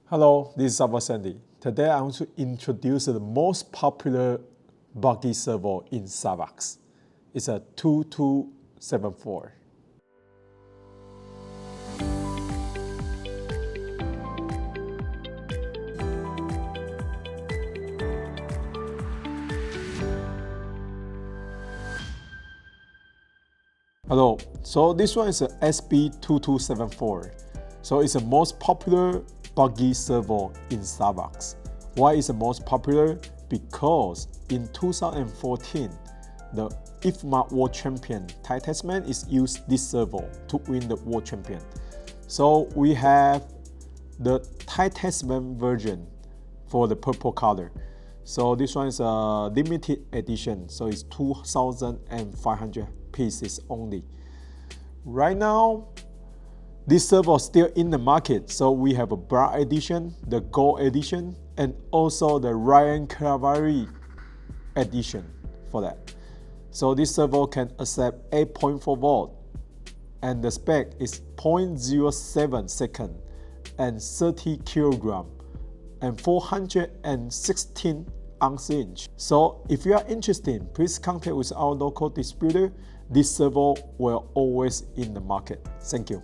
Hello, this is SAVOX Andy. Today I want to introduce the most popular buggy servo in SAVOX. It's a 2274. Hello, so this one is a SB-2274. So it's the most popular buggy servo in SAVOX. Why is the most popular? Because in 2014, the ifmar world champion Thai Tasman is used this servo to win the world champion. So we have the Thai Tasman version for the purple color. So this one is a limited edition, so it's 2,500 pieces only. Right now, this servo is still in the market, so we have a black edition, the gold edition, and also the Ryan Cavalry edition for that. So this servo can accept 8.4 volt, and the spec is 0.07 second and 30 kilogram and 416 ounce inch. So if you are interested, please contact with our local distributor. This servo will always in the market. Thank you.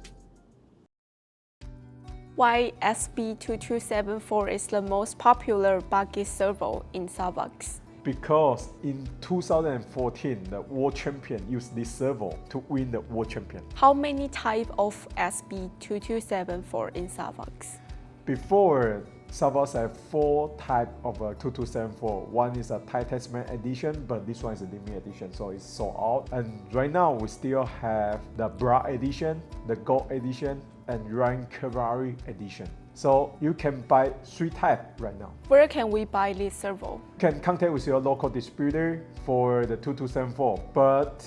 Why SB-2274 is the most popular buggy servo in SAVOX? Because in 2014, the world champion used this servo to win the world champion. How many types of SB-2274 in SAVOX? Before, SAVOX have 4 types of 2274. One is a Thai Tasman edition, but this one is a limited edition, so it's sold out. And right now, we still have the black edition, the gold edition, and Ryan Cavalry edition. So you can buy 3 types right now. Where can we buy this servo? You can contact with your local distributor for the 2274, but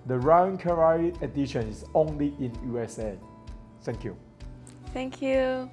the Ryan Cavalry edition is only in USA. Thank you. Thank you.